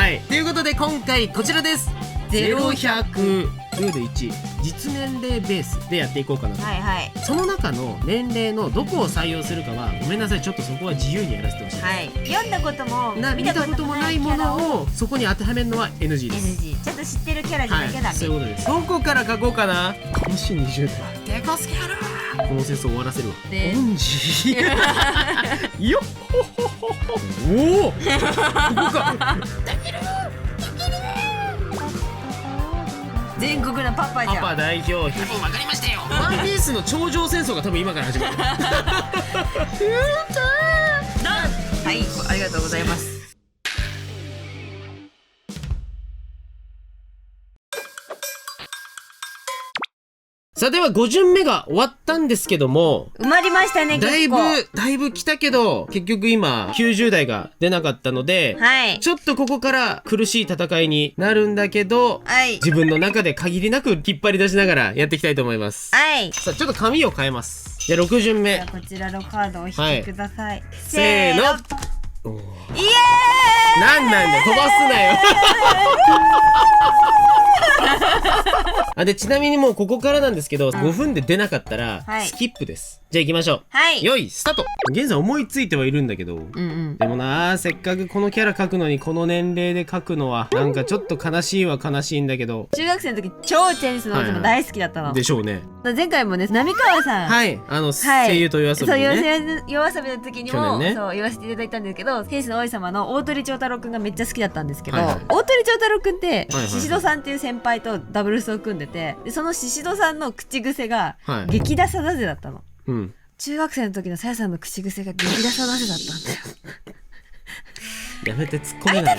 はい、ということで今回こちらです。0100ルール1、実年齢ベースでやっていこうかなと。はいはい。その中の年齢のどこを採用するかはごめんなさい、ちょっとそこは自由にやらせてほしい。はい。読んだことも見たこともないものをそこに当てはめるのは NG です。 NG。ちょっと知ってるキャラじゃなきゃダメ、はい、そういうことです。どこから書こうかな。今年20代。でこすけやる。この戦争終わらせるわ。オンジよっほほほほ。おお。ここか。全国のパパじゃん。パパ代表。分かりましたよ。ワンピースの頂上戦争が多分今から始まる。はい、ありがとうございます。さあでは5巡目が終わったんですけども、埋まりましたね。だいぶ来たけど結局今90代が出なかったので、はい、ちょっとここから苦しい戦いになるんだけど、はい、自分の中で限りなく引っ張り出しながらやっていきたいと思います。はい、さあちょっと紙を変えます。じゃあ6巡目、じゃあこちらのカードを引いてください、はい、せーの。イエーイ。なんだ飛ばすなよでちなみにもうここからなんですけど、5分で出なかったらスキップです。じゃあ行きましょう。はい、よいスタート。現在思いついてはいるんだけど、でもな、せっかくこのキャラ描くのにこの年齢で描くのはなんかちょっと悲しいは悲しいんだけど、中学生の時超テニスの王子も大好きだったの、でしょうね。前回もね、波川さん、はい、声優と夜遊びね、そう夜遊びの時にも、ね、そう言わせていただいたんですけど、テニスの王子様の大鳥長太郎くんがめっちゃ好きだったんですけど、大鳥長太郎くんって宍戸さんっていう先輩とダブルスを組んでて、でその宍戸さんの口癖が激ダサダゼだったの、中学生の時のさやさんの口癖が激ダサダゼだったんだよやめて、突っ込めない、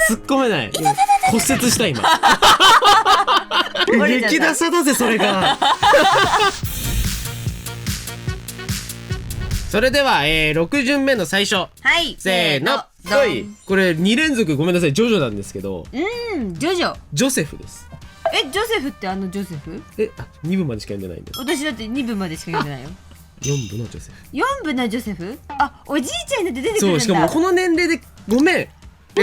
突っ込めない、骨折した今激ダサだぜそれがそれでは、6巡目の最初、はい、せーの、どい。これ2連続ごめんなさい、ジョジョなんですけど、ジョジョ、ジョセフです。ジョセフってジョセフ2部までしか読んでないんで。私だって2部までしか読んでないよ4部のジョセフ。4部のジョセフ、おじいちゃんになって出てくるんだ。そう、しかもこの年齢でごめん、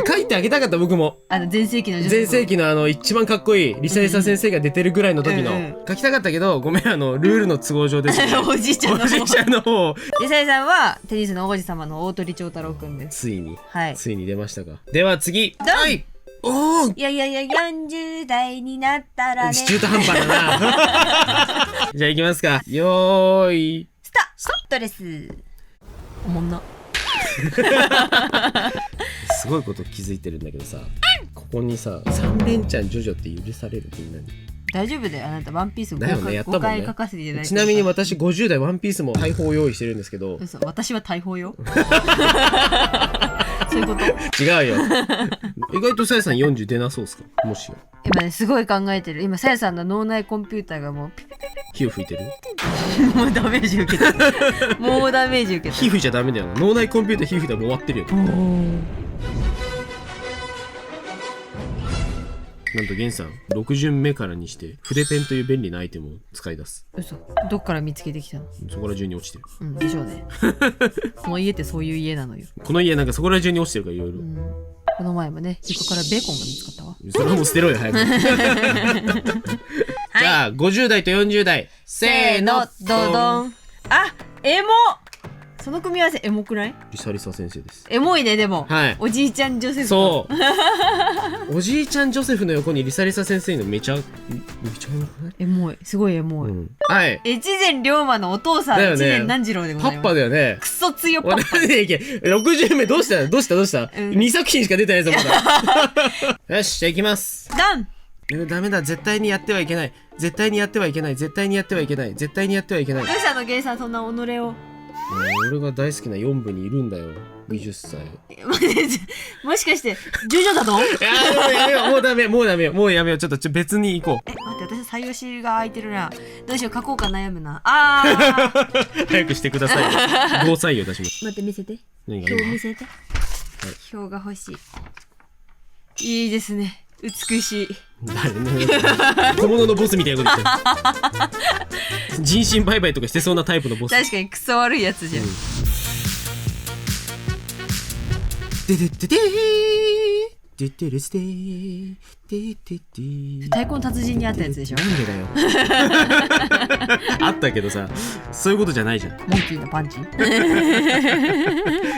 書いてあげたかった。僕も全盛期のジョセフ、全盛期の一番かっこいいリサリサ先生が出てるぐらいの時の書きたかったけど、ごめん、ルールの都合上ですねおじいちゃんの方。リサリさんはテニスの王子様の大鳥長太郎くんです。ついに、はい、ついに出ましたか。では次、はい、おー、いや40代になったらね、中途半端だなじゃあ行きますか。よーいストレスおもんなすごいこと気づいてるんだけどさ、ここにさ3連チャンジョジョって許される？みんなに。大丈夫だよ、あなたワンピースを 5回書かせていただいて。ちなみに私50代ワンピースも大砲を用意してるんですけど。嘘、私は大砲よそういうこと違うよ意外とさやさん40出なそうっすか？もしよ今ね、すごい考えてる。今さやさんの脳内コンピューターがもうピピピピ火を吹いてるもうダメージ受けてるもうダメージ受けてる。火吹いちゃダメだよな。脳内コンピューター火吹いたらもう終わってるよ。なんとゲンさん6巡目からにして筆ペンという便利なアイテムを使い出す。嘘、どっから見つけてきたの？そこら中に落ちてる。でしょうねこの家ってそういう家なのよ。この家なんかそこら中に落ちてるからいろいろ。この前もね、床からベーコンが見つかったわ。それはもう捨てろよ早くじゃあ50代と40代、せーのドドン。エモ、その組み合わせエモくない？リサリサ先生です。エモいね。でも、はい、おじいちゃんジョセフ。そうおじいちゃんジョセフの横にリサリサ先生のめちゃエモくない？エモい、すごいエモい、はい、越前龍馬のお父さん、越前南次郎でございます。パッパだよね。クソ強パッパ。60名どうした2作品しか出てないぞまだよし、じゃあ行きます。ダン。ダメだ、絶対にやってはいけない、絶対にやってはいけない、絶対にやってはいけない、絶対にやってはいけない。どうしたのゲイさん、そんな己を。俺が大好きな4部にいるんだよ、20歳。もしかしてジョジョだと？やめよう、もうダメ、もうやめよう、ちょっと別に行こう。待って、私採用しが空いてるな。どうしよう、書こうか悩むな。早くしてくださいよ。5採用出します。待って、見せて。表見せて。表が欲しい。いいですね、美しい。小物のボスみたいなこと言ってる。人身売買とかしてそうなタイプのボス。確かにクソ悪いやつじゃん。ででででーてってれすてーてってってー。太鼓の達人にあったやつでしょ。なんでだよ。あったけどさ、そういうことじゃないじゃん。モンキーのパンチ。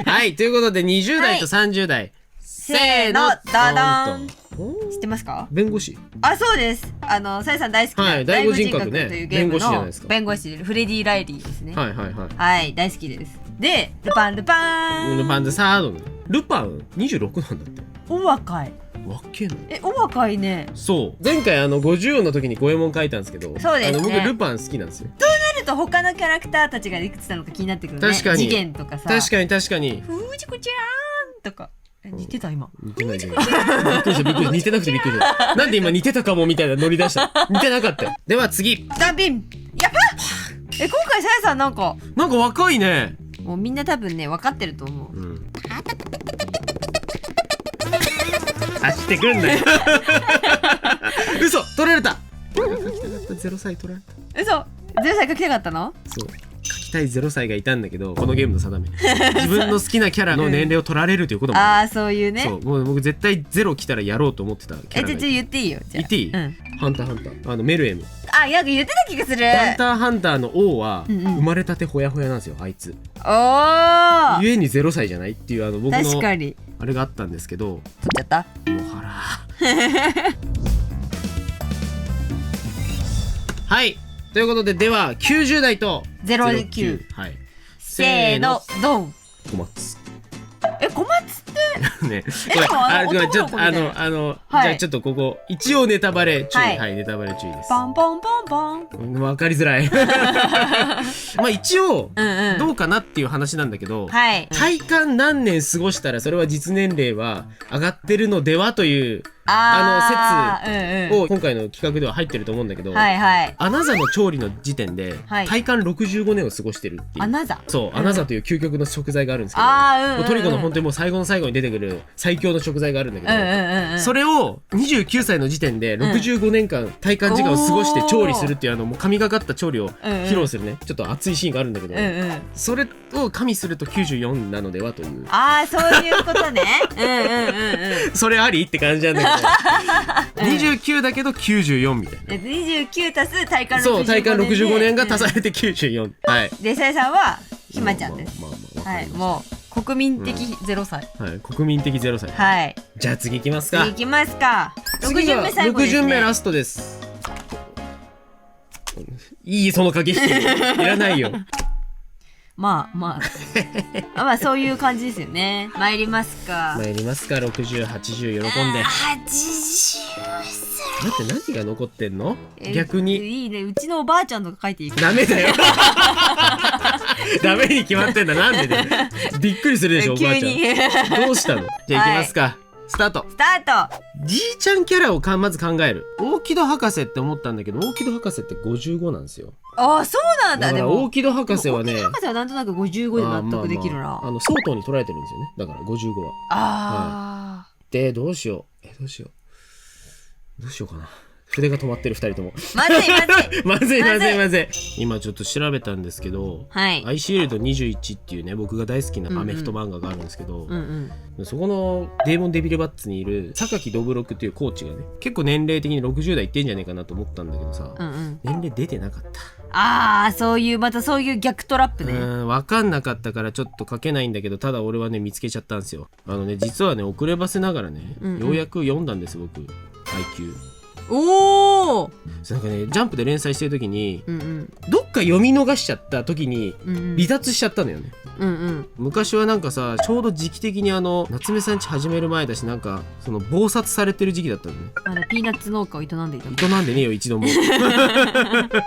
はい、ということで20代と30代、せーの、ダダン。ドンと。知ってますか？弁護士。あ、そうです。さやさん大好きな、はい第五人格ねというゲーム弁護士じゃないのですか弁護士フレディ・ライリーですね。はいはいはい。はい、大好きです。で、ルパンルパンでサードのルパン26なんだって。お若い。わっけえの。お若いね。そう。前回50音の時に五右衛門書いたんですけど、そうですね僕ルパン好きなんですよ。なると他のキャラクターたちがいくつなのか気になってくるね。確かに次元とかさ。確かに確かに。ふーじこちゃーんとか。似てた今。似てないじゃん。びっくりしたびっくりした。似てなくてびっくりした。なんで今似てたかもみたいなノリ出した。似てなかったよ。では次。ダビン。やっぱ。今回さやさんなんか若いね。もうみんな多分ね分かってると思う。うん。走ってくんなよ。嘘取られた。0歳取られた。嘘。0歳書きたかったの？そう。書きたい0歳がいたんだけど、このゲームの定め。自分の好きなキャラの年齢を取られるということもある。そういうね。そう、もう僕絶対0来たらやろうと思ってたキャラがいて。言っていいよ。言っていい？うん。ハンターハンター。メルエム。なんか言ってた気がする。ハンターハンターの王はうんうん生まれたてほやほやなんですよ、あいつ。おー。ゆえに0歳じゃないっていう僕の確かに。あれがあったんですけど、取っちゃった。もはら。はい。ということで、では90代と09。はい。せーの、ドン。小松。小松ってね、でもこれちょっと男の子みたいなはいじゃあちょっとここ一応ネタバレ注意、はいはい、ネタバレ注意です。ポンポンポンポン。わかりづらい。まあ一応うんうん。どうかなっていう話なんだけど、はい。体感何年過ごしたらそれは実年齢は上がってるのではという説をを今回の企画では入ってると思うんだけど、はいはい。アナザの調理の時点ではい体感65年を過ごしてるっていう。アナザ。そう、アナザという究極の食材があるんですけど、もうトリコの本当にもう最後の最後に出てくる最強の食材があるんだけど、それを29歳の時点で65年間体感時間を過ごして調理するっていうもう神がかった調理を披露するね、ちょっと熱いシーンがあるんだけど、それを加味すると94なのではという。そういうことね。それありって感じなんだけど、29だけど94みたいな。29足す体感65年で。そう、体感65年が足されて94。はい。で、さやさんはひまちゃんです。まあまあわかはい、りまもう国民的0歳。す。はい、国民的0歳。はい。じゃあ次行きますか。次行きますか。6次が巡目最後です6巡目ね。ラストです。いいその駆け引きいらないよ。まあそういう感じですよね。参りますか。参りますか。60、80喜んで。80。待って、何が残ってんの？逆に。いいね。うちのおばあちゃんとか書いていいか。ダメだよ。ダメに決まってんだ。なんでだよ。びっくりするでしょ、おばあち急に。ゃん。どうしたの？じゃあ行きますか。スタート。スタート。じいちゃんキャラをまず考える。大木戸博士って思ったんだけど、大木戸博士って55なんですよ。そうなんだ。だからでも大木戸博士はね、大木戸博士はなんとなく55で納得できるな。相当に捉えてるんですよね。だから55は。で、どうしよう。どうしようかな。筆が止まってる2人とも。まずいまずい。今ちょっと調べたんですけど、はい。アイシールド21っていうね、僕が大好きなアメフト漫画があるんですけど、そこのデーモンデビルバッツにいる榊ドブロクっていうコーチがね、結構年齢的に60代いってんじゃねえかなと思ったんだけどさ、年齢出てなかった。そういう逆トラップね。分かんなかったからちょっと書けないんだけど、ただ俺はね見つけちゃったんですよ。実はね、遅ればせながらね、ようやく読んだんです僕、配給。なんかね、ジャンプで連載してる時に、どっか読み逃しちゃった時に離脱しちゃったのよね。昔はなんかさ、ちょうど時期的に夏目さんち始める前だし、なんかその忙殺されてる時期だったのね。ピーナッツ農家を営んでいた。営んでねえよ一度も。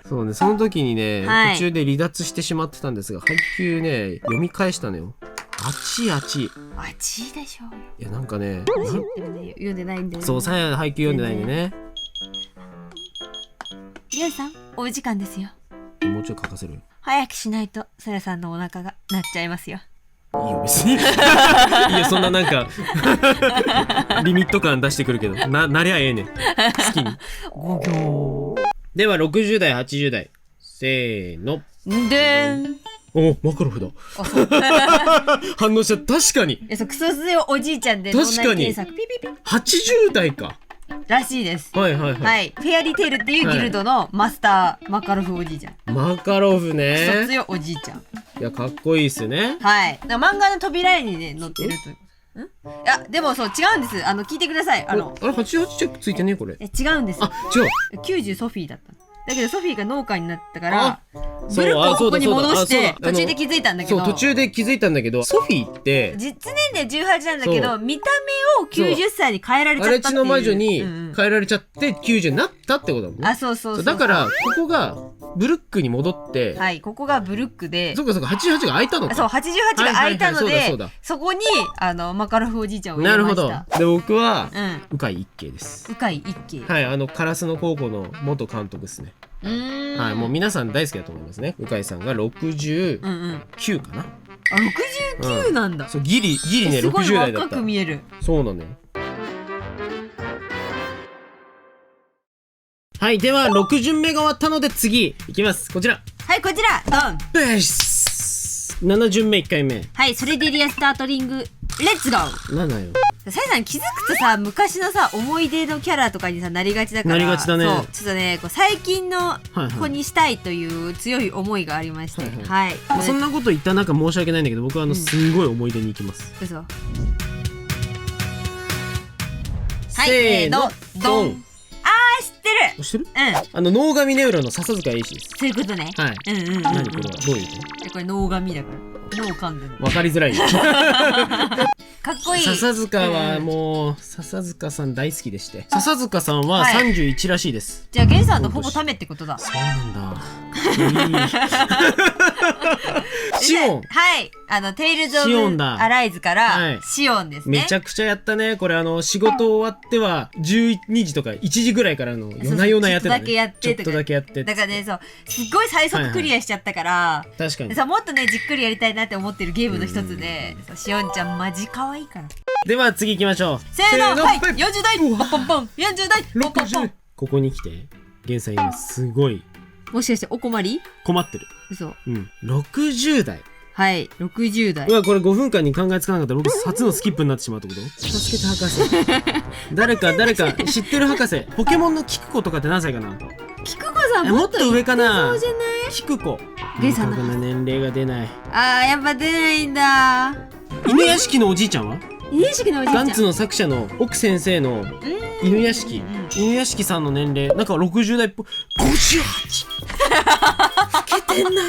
そうね、その時にね、途中で離脱してしまってたんですが、配給ね読み返したのよ。あちいでしょ。いや、なんかね、読んでないんだよね。そう、さや配給読んでないんでね。りょうさん、お時間ですよ。もうちょい書かせるよ。早くしないとさやさんのお腹が鳴っちゃいますよ。いいよ別に。いや、そんななんかリミット感出してくるけど、なりゃええねん、好きに。5行。では60代80代せーの。でん。お、マカロフだ。あ、そう反応した。確かに。そう、クソ強いおじいちゃんで脳内検索ピピピ80代からしいです。はいはいはい。はい。フェアリーテールっていうギルドのマスター、マカロフおじいちゃん。マカロフクソね。強いおじいちゃん。いや、かっこいいっすね。はい。漫画の扉絵にね、載ってるという。いや、でもそう、違うんです。聞いてください。あれ、88チェックついてねこれ。違うんです。あ、違う。90ソフィーだった。だけどソフィーが農家になったから、そうブルックをここに戻してそうだ途中で気づいたんだけど、そう途中で気づいたんだけど、ソフィーって実年齢18なんだけど、見た目を90歳に変えられちゃったっていう。荒地の魔女に変えられちゃって90になったってことだもんね。あ、そうそうそう。だからここがブルックに戻って、はい、ここがブルックで、そうかそうか、88が空いたのか。そう、88が空いたので、そうだそこにマカロフおじいちゃんを入れました。なるほど。で、僕は鵜飼一慶です。鵜飼一慶。はい、カラスの高校の元監督ですね。はい、もう皆さん大好きだと思いますね。鵜飼さんが69かな。あ、69なんだ。そう、ギリね、60代だった。すごい若く見える。そうなのよ。はい、では6巡目が終わったので次いきます。こちら。はい、こちら。ドン。ベース。7巡目1回目。はい、それでリアスタートリングレッツゴー。なんだよ。さやさん気づくとさ、昔のさ思い出のキャラとかにさなりがちだから。なりがちだね。そう、ちょっとね、最近の子にしたいという強い思いがありまして、はい。そんなこと言ったらなんか申し訳ないんだけど、僕はすんごい思い出に行きます。嘘。はい、せーの、ドン。知ってる。知ってる？能神ネウロの笹塚英史です。そういうことね。はい。何これはどういうこと？これ能神だから。脳噛んでる。わかりづらい。かっこいい。笹塚はもう笹塚さん大好きでして、笹塚さんは31らしいです。じゃあゲンさんとほぼためってことだ。そうなんだ。シオン。はい。テイルズ・オブ・アライズからシオンですね。めちゃくちゃやったね。これ仕事終わっては12時とか1時ぐらいからの夜な夜なやってたね。ちょっとだけやって。だからね、そうすっごい最速クリアしちゃったから。確かに。もっとねじっくりやりたいなって思ってるゲームの一つで、シオンちゃんマジ可愛いから。では次行きましょう。せーの、はい。40代ポンポンポン。40代ポンポンポン。ここに来てゲンさん今すごい。もしかしてお困り？困ってる。嘘。60代。はい、60代。うわ、これ5分間に考えつかなかったら僕初のスキップになってしまうってこと？助けて博士。誰か知ってる博士。ポケモンのキクコとかって何歳かな？キクコさんもっと上かな？そうじゃない？キクコ。ゲンさんの年齢が出ない。やっぱ出ないんだ。犬屋敷のおじいちゃんは？犬屋敷のおじいちゃん。ガンツの作者の奥先生の犬屋敷。犬屋敷さんの年齢なんか60代っぽい。58。老けてんな。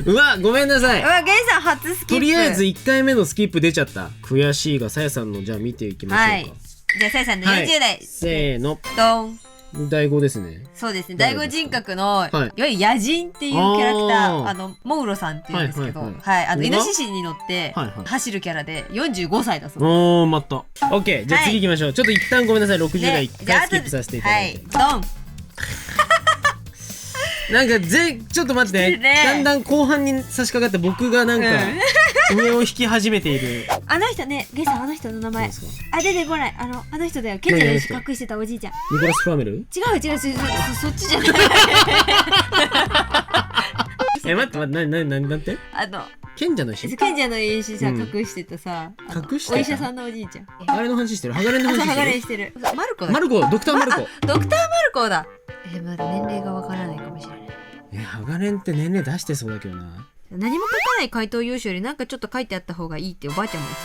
うわ、ごめんなさい。うわ、ゲンさん初スキップ。とりあえず1回目のスキップ出ちゃった。悔しいが、さやさんのじゃあ見ていきましょうか。はい。じゃあさやさんの40代。せーの。ドン。第5ですね。そうですね。第5人格の、いわゆる野人っていうキャラクター、モウロさんっていうんですけど、はい、イノシシに乗って走るキャラで45歳だそうです。おー、待った。オッケー、じゃあ次行きましょう。ちょっと一旦ごめんなさい、60代1回スキップさせていただいて。はい、ドン。なんかちょっと待って、だんだん後半に差し掛かって僕がなんか上を引き始めている。あの人ね、ゲイさん、あの人の名前出てこない。あの人だよ。ケンちゃんの石隠してたおじいちゃん。ニコラス・フラメル？違う、そっちじゃない。待ってなんて？賢者の石？賢者の石さ、隠してたさ、お医者さんのおじいちゃん。あれの話してる？ハガレンの話してる？ハガレンしてる。マルコだ。ドクターマルコ。ドクターマルコだ。まだ年齢がわからないかもしれない。ハガレンって年齢出してそうだけどな。何も書かない回答用紙よりなんかちょっと書いてあった方がいいっておばあちゃんも言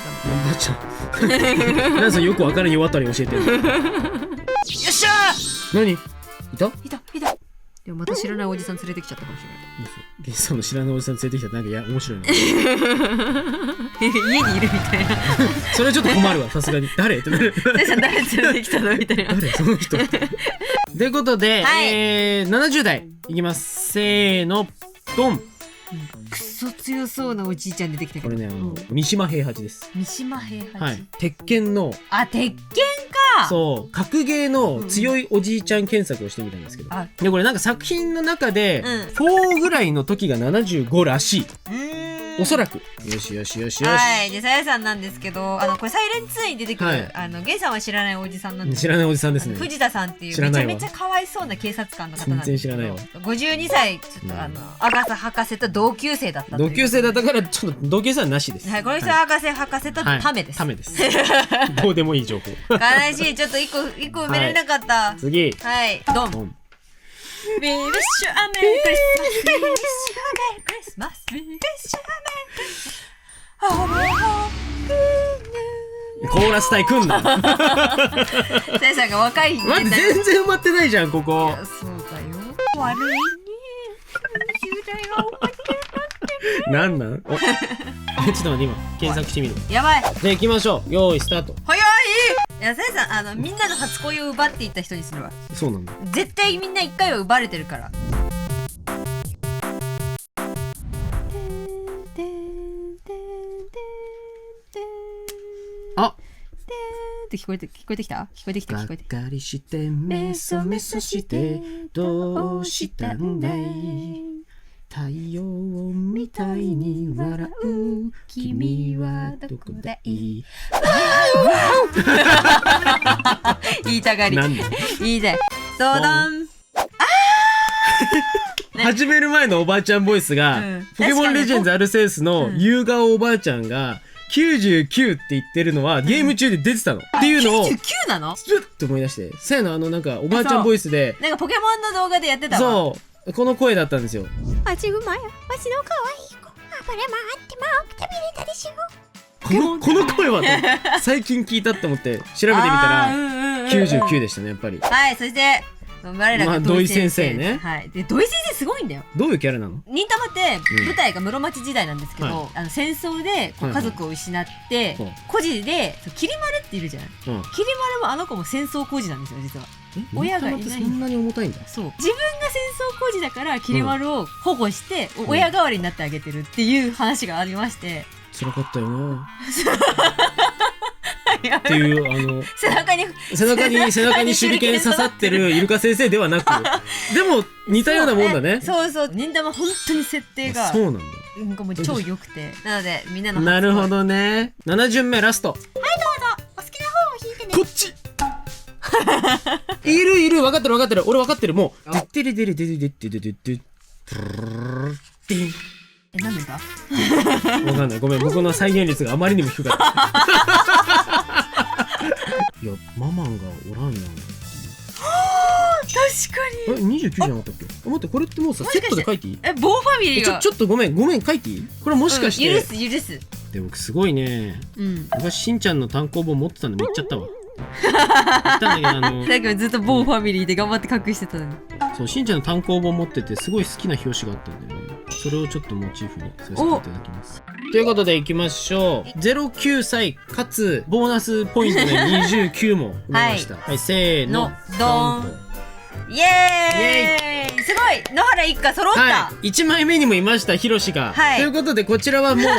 ってたの。おばあちゃん。なんかよくわからんよあたり教えてる。よっしゃー。何？いた？でもまた知らないおじさん連れてきちゃったかもしれない。ゲストの知らないおじさん連れてきたらなんか面白いな。家にいるみたいな。それちょっと困るわ、さすがに。誰ってなる。誰連れてきたのみたいな。誰その人。ということで、70代いきます。せーの、ドン。くそ強そうなおじいちゃん出てきたけど。これね、三島平八です。三島平八。はい。鉄拳の。鉄拳か。そう、格ゲーの強いおじいちゃん検索をしてみたんですけど。で、これなんか作品の中で、4ぐらいの時が75らしい。おそらく。よしよしよしよし。はい。で、さやさんなんですけど、これサイレン2に出てくる、ゲンさんは知らないおじさんなんです。知らないおじさんですね。藤田さんっていうめちゃめちゃかわいそうな警察官の方なんですけど。全然知らないわ。52歳、ちょっとアガサ博士と同級生だった。同級生だったから、ちょっと同級生はなしです。はい、この人はアガサ博士とタメです。タメです。どうでもいい情報。悲しい。ちょっと一個埋められなかった。次。はい。ドン。We wish you a Merry Christmas. We wish you a Merry Christmas. コーラス隊くんな。せいさんが若い。待って、全然埋まってないじゃん、ここ。そうだよ。悪いね。なんなん？ちょっと待って、今検索してみる。やばい。じゃあ行きましょう。用意スタート。早い。いや、さやさん、みんなの初恋を奪っていった人にするわ。そうなんだ。絶対みんな一回は奪われてるから。あ。って聞こえてきた。がっかりしてメソメソしてどうしたんだい。太陽みたいに笑う君はどこだい。言いたがり。言いたい。ドドン。始める前のおばあちゃんボイスが、ポケモンレジェンズアルセウスの夕顔おばあちゃんが99って言ってるのはゲーム中で出てたの、っていうのを99なの？スッと思い出して、さやのなんかおばあちゃんボイスでなんかポケモンの動画でやってたわ。そうこの声だったんですよ。あちぐまやわしの可愛い子暴れ回ってもくたびれたでしょ。この声は最近聞いたって思って調べてみたら99でしたね、やっぱり。はい。そして我らが土井先生ね。はい。で土井先生すごいんだよ。どういうキャラなの？忍たまって舞台が室町時代なんですけど、戦争で家族を失って孤児できり丸っているじゃん。きり丸もあの子も戦争孤児なんですよ、実は。親がいない。そんなに重たいんだ。そう。自分が戦争孤児だからきり丸を保護して親代わりになってあげてるっていう話がありまして。辛かったよな。っていう背中に手裏剣刺さってるイルカ先生ではなく、でも似たようなもんだね。そうそう。忍たま本当に設定がそうなんだ。なんかもう超良くて、なのでみんなのなるほどね。7巡目ラスト。はいどうぞお好きな方を引いてね。こっちいる分かってる俺分かってる。もうでってれでれでれでってででで何ですか？わかんない、ごめん、僕の再現率があまりにも低かった。いや、ママンがおらんやん。確かに。29じゃなかったっけ？待って、これってもうさセットで書いていい？ボーファミリーがちょっとごめん書いていい？これもしかして、許す。でもすごいね。昔しんちゃんの単行本持ってたんでめっちゃったわ。言ったんだけどさっきもずっとボーファミリーで頑張って隠してたのに。そうしんちゃんの単行本持っててすごい好きな表紙があったんだよね。それをちょっとモチーフにさせていただきます。ということでいきましょう。09歳かつボーナスポイントで29も埋めました。はい、せーのドーン。イエーイ。すごい、野原一家揃った。はい、1枚目にもいましたヒロシが。ということでこちらはもうも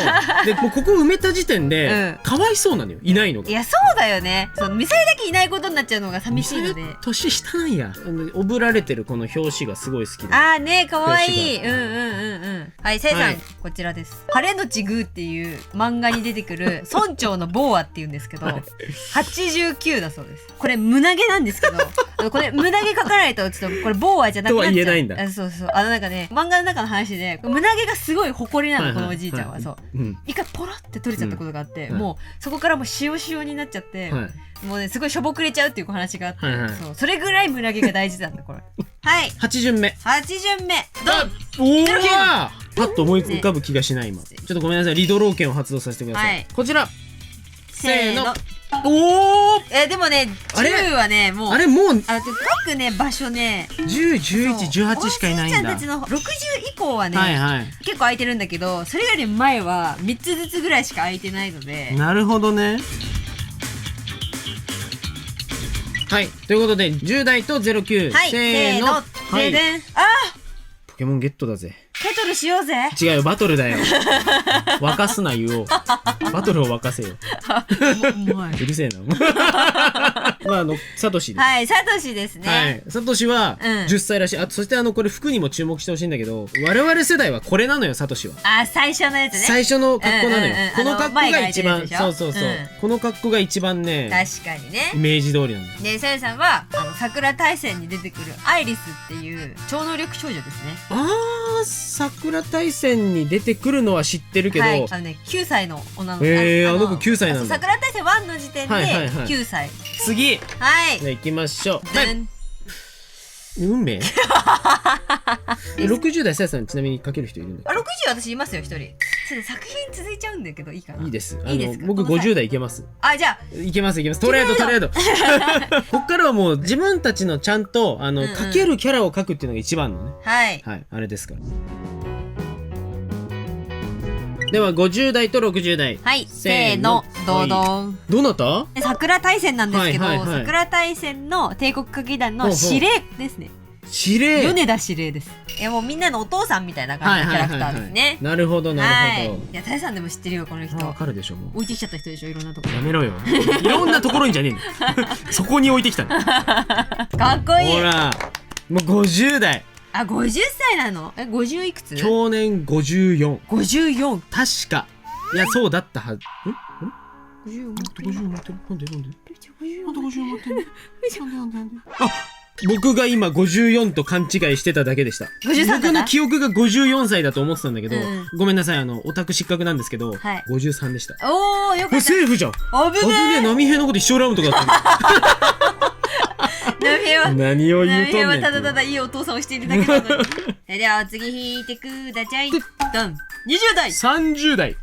うここ埋めた時点でかわいそうなのよ、いないのが。いやそうだよね。ミサイだけいないことになっちゃうのが寂しいので。年下なんや。おぶられてるこの表紙がすごい好きで。あーね、かわいい。はい、せいさん、こちらです。晴れのちぐーっていう漫画に出てくる村長のボーアっていうんですけど、89だそうです。これ胸毛なんですけど、これ胸毛書かないとちょっとこれボーアじゃなくなっちゃう。とは言えないんだ。そうそう。なんかね、漫画の中の話で胸毛がすごい誇りなの、このおじいちゃんは。そう。一回ポロって取れちゃったことがあって、もうそこからもう塩塩になっちゃって、もうねすごいしょぼくれちゃうっていう話があって、それぐらい胸毛が大事なんだこれ。はい。8巡目。8巡目。ドン。おー。パッと思い浮かぶ気がしない今。ちょっとごめんなさい、リドロー剣を発動させてください。こちら。せーの。おお。でもね、10はね、もうあれもう各ね場所ね、10、11、18しかいないんだ。おじいちゃんたちの60以降はね、結構空いてるんだけど、それより前は3つずつぐらいしか空いてないので。なるほどね。はい、ということで10代と09、せーの。ででん。ポケモンゲットだぜ。ケトルしようぜ。違うよ、バトルだよ。沸かすな言おう。バトルを沸かせよ。うるせえな。まあサトシです。はい、サトシですね。はい、サトシは10歳らしい。あ、そしてこれ服にも注目してほしいんだけど、我々世代はこれなのよ、サトシは。あ、最初のやつね。最初の格好なのよ。この格好が一番、そうそう。この格好が一番ね、確かにね。イメージ通りなの。で、さやさんは桜大戦に出てくるアイリスっていう超能力少女ですね。桜大戦に出てくるのは知ってるけど、はい、9歳の女の子。あの子9歳なんだ。桜大戦1の時点で9歳。次、はい。じゃあ行きましょう。はい。運命60代さやさんちなみにかける人いるんだっけ？ 60私いますよ、一人。ちょっと作品続いちゃうんだけどいいかな。いいです。いいですか？僕50代いけます。あ、じゃあいけます。トレード。こっからはもう自分たちのちゃんとかけるキャラを描くっていうのが一番のね。はい。はい、あれですから。では50代と60代。はい、せーの、ドドン。どなた？桜大戦なんですけど、はいはいはい、桜大戦の帝国歌劇団の司令ですね。司令？米田司令です。いやもうみんなのお父さんみたいな感じのキャラクターですね。なるほどなるほど。いや、タイさんでも知ってるよこの人。わかるでしょもう。置いてきちゃった人でしょ、いろんなところ。やめろよ。いろんなところにじゃねえんだよ。そこに置いてきたの。かっこいい。ほら、もう50代。あ、50歳なの？50いくつ？去年54。54。確か。いや、そうだったはず。50待って、50待ってる。なんで50待ってる。あ、僕が今54と勘違いしてただけでした。僕の記憶が54歳だと思ってたんだけど、ごめんなさい、オタク失格なんですけど、53でした。おー、よかった。セーフじゃん。危ねえ。波平のこと一生ラウンドだった波平は何を言うとんねん。波平はただただいいお父さんをしているだけなのに。では次引いてください。ドン。20代。30代。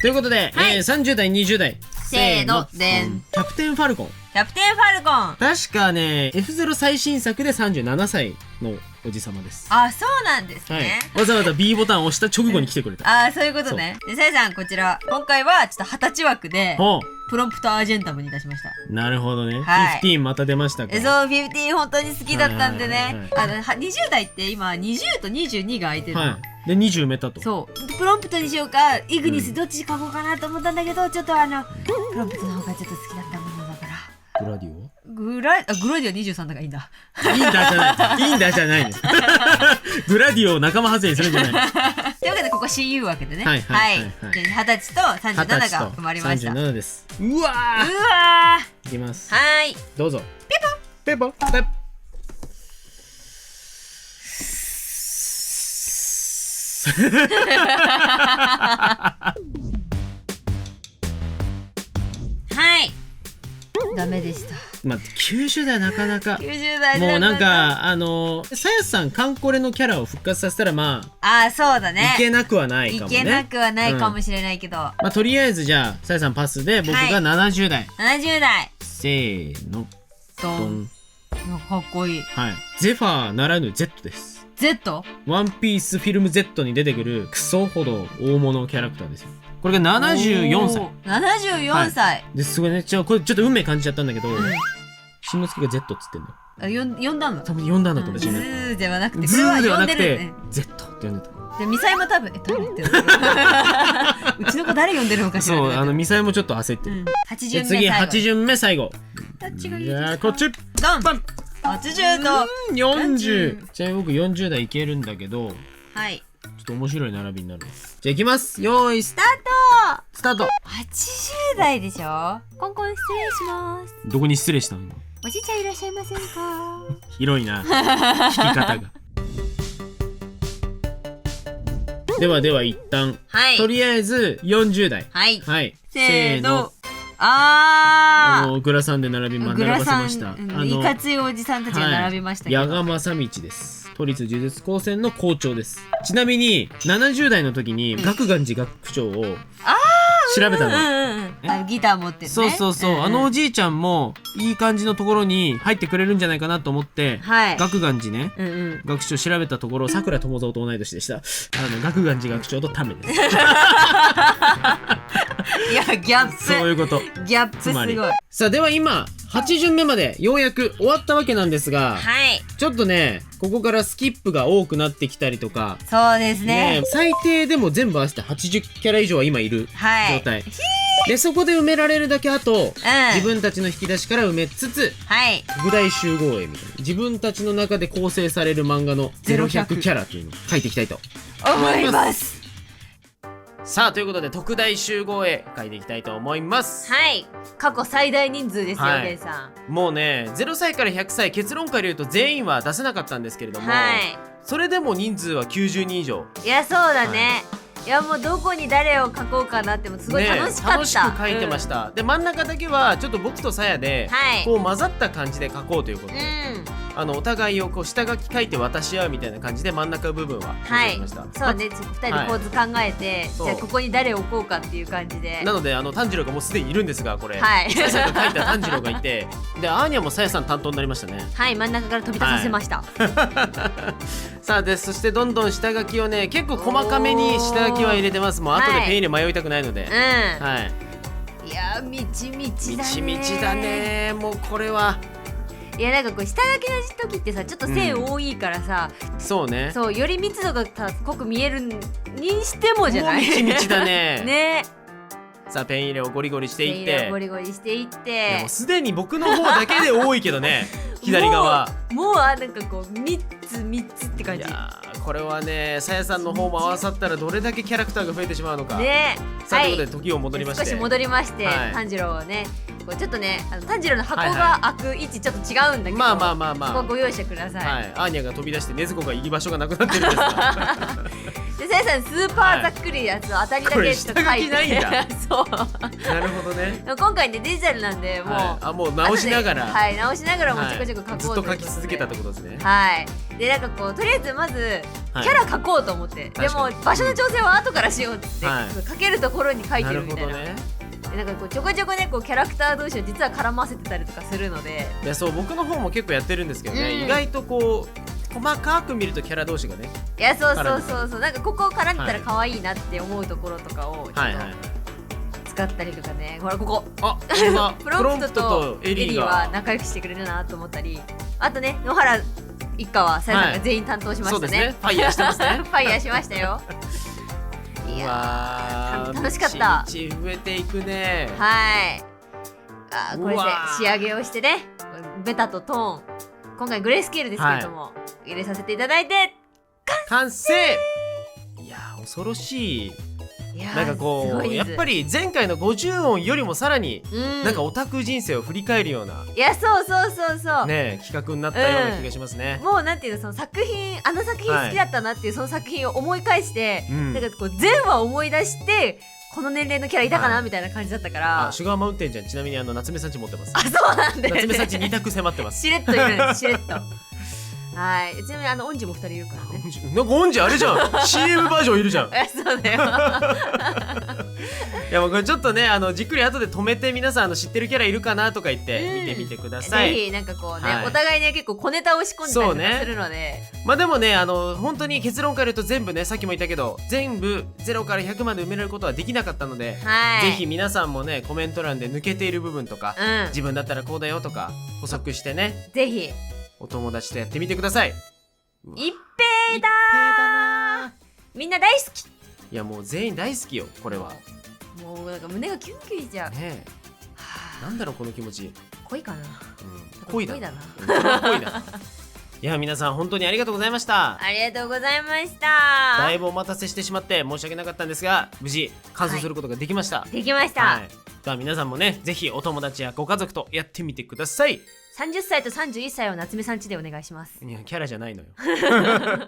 ということで、30代20代せーのでん。キャプテンファルコン。キャプテンファルコン。確かね F0 最新作で37歳のおじさまです。あ、そうなんですね。わざわざ B ボタンを押した直後に来てくれた。あ、そういうことね。で、さやさんこちら今回はちょっと20歳枠でプロンプトアージェンタムに出しました。なるほどね。はい、15また出ましたか。そう、15本当に好きだったんでね。20代って今20と22が空いてるの。で20メタと。そうプロンプトにしようかイグニスどっち書こうかなと思ったんだけど、ちょっとプロンプトの方がちょっと好きだったものだから。グラディオ？グラディオ23だからいいんだ。いいんだじゃない。いいんだじゃないね。グラディオを仲間外れにするんじゃない。というわけでここ CU 枠でね。はい。で20歳と37が生まれました。37です。うわー。いきます。はい。どうぞ。ペポ。はいダメでした。まあ、90代なかなか90代もうなんかさやさんカンコレのキャラを復活させたらまあそうだね、いけなくはないかもね。いけなくはないかもしれないけど、まあとりあえずじゃあさやさんパスで僕が70代、70代せーのドン。かっこいい。はい、ゼファーならぬ Z です。 Z？ ワンピースフィルム Z に出てくるクソほど大物キャラクターですよ。これが74歳。74歳、ですごいね。これちょっと運命感じちゃったんだけど、しんのすけが Z っつってんの。呼んだんだ。多分呼んだんだと思う。ズーではなくて、ズーではなくて Z って呼んでた。でミサイも多分誰ってうちの子誰呼んでるのかしら。そうミサイもちょっと焦ってる。次8巡目最後。じゃあこっちドンバン。80と40。ちなみに僕40代いけるんだけど、はい、ちょっと面白い並びになる。じゃあいきます。よーいスタート。80代でしょ。コンコン失礼します。どこに失礼したの？おじいちゃんいらっしゃいませんか？広いな聞き方が。では一旦、とりあえず40代。はい、せーの。グラサンで並ばせました。いかついおじさんたちが並びましたけど、矢賀正道です。都立呪術高専の校長です。ちなみに70代の時に楽願寺学長を調べたの。ギター持ってるね。そうおじいちゃんもいい感じのところに入ってくれるんじゃないかなと思って、楽願寺ね、学長調べたところさくら友蔵と同い年でした。楽願寺学長とタメです。いやギャップ。そういうこと。ギャップすごい。さあでは今8巡目までようやく終わったわけなんですが、はい、ちょっとねここからスキップが多くなってきたりとか、そうですね。最低でも全部合わせて80キャラ以上は今いる状態、でそこで埋められるだけあと、自分たちの引き出しから埋めつつ、特大集合絵みたいな自分たちの中で構成される漫画の0100キャラというのを書いていきたいと思います。さあということで特大集合絵書いていきたいと思います。はい、過去最大人数ですよ、ケンさん。もうね0歳から100歳結論から言うと全員は出せなかったんですけれども、それでも人数は90人以上。いやそうだね、いやもうどこに誰を書こうかなってもすごい楽しかった、楽しく書いてました、で真ん中だけはちょっと僕とさやで、こう混ざった感じで書こうということで、お互いをこう下書き書いて渡し合うみたいな感じで真ん中部分は書きました。そうね、2人で構図考えて、じゃあここに誰を置こうかっていう感じで、なので炭治郎がもうすでにいるんですが、これさやさんが書いた炭治郎がいて、でアーニャもさやさん担当になりましたね。はい、真ん中から飛び出させました、さあでそしてどんどん下書きをね結構細かめに下書きは入れてます。もう後でペン入れ迷いたくないので、いやみちみちだね、みちみちだね。もうこれはいやなんかこう下書きの時ってさちょっと線多いからさ、そうね、そうより密度が濃く見えるにしてもじゃない？もうみちみちだねね。さあペン入れをゴリゴリしていって、ゴリゴリしていって、もうすでに僕の方だけで多いけどね左側もうなんかこう3つって感じ。いやこれはねさやさんの方も合わさったらどれだけキャラクターが増えてしまうのかね。さあということで時を戻りまして、少し戻りまして、炭治郎をねこうちょっとね炭治郎の箱が開く位置ちょっと違うんだけど、まあそこご用意してください。アーニャが飛び出して禰豆子が行き場所がなくなってるんですがでさやさんスーパーざっくりやつを当たりだけちょっと書いて、そうなるほどね。今回ねデジタルなんでもう直しながら、直しながらもちょこちょこ書こうずっと書き続けたってことですね。でなんかこうとりあえずまずキャラ書こうと思って、でも場所の調整は後からしようって書けるところに書いてるみたいな。なんかこうちょこちょこねこうキャラクター同士を実は絡ませてたりとかするので、いやそう僕の方も結構やってるんですけどね、意外とこう細かく見るとキャラ同士がね、いやそうなんかここ絡んでたら可愛いなって思うところとかをちょっと使ったりとかね、ほらここプロンプトとエリーは仲良くしてくれるなと思ったり、あとね野原一家はさやさんが全員担当しましたね。ファイヤーしてますね。ファイヤーしましたよ。いや楽しかった。ち増えていくね。これで仕上げをしてね、ベタとトーン今回グレースケールですけれども、入れさせていただいて完成。いや恐ろしい。なんかこうやっぱり前回の50音よりもさらになんかオタク人生を振り返るような、いやそうね企画になったような気がしますね。もうなんていうの、その作品作品好きだったなっていうその作品を思い返して、なんかこう全話思い出してこの年齢のキャラいたかなみたいな感じだったから。シュガーマウンテンちゃんちなみに夏目さんち持ってます。そうなんだよね。夏目さんち2択迫ってます。しれっといるんです、しれっと。はい、ちなみに恩師も2人いるからね。なんか恩師あれじゃんCM バージョンいるじゃん。そうだよ。いやもうこれちょっとねじっくり後で止めて皆さん知ってるキャラいるかなとか言って見てみてください。ぜひなんかこうね、お互いね結構小ネタを仕込んだりとかするので、まあでもね本当に結論から言うと全部ねさっきも言ったけど全部0から100まで埋められることはできなかったので、ぜひ皆さんもねコメント欄で抜けている部分とか、自分だったらこうだよとか補足してね、ぜひお友達とやってみてください。一平だー、みんな大好き。いやもう全員大好きよこれは。もうなんか胸がキュンキュンしちゃうね。なんだろうこの気持ち。恋かな。恋だな。恋だ。いや皆さん本当にありがとうございました。ありがとうございました。だいぶお待たせしてしまって申し訳なかったんですが、無事完走することができました。できました。では皆さんもねぜひお友達やご家族とやってみてください。30歳と31歳を夏目さん家でお願いします。いやキャラじゃないのよ。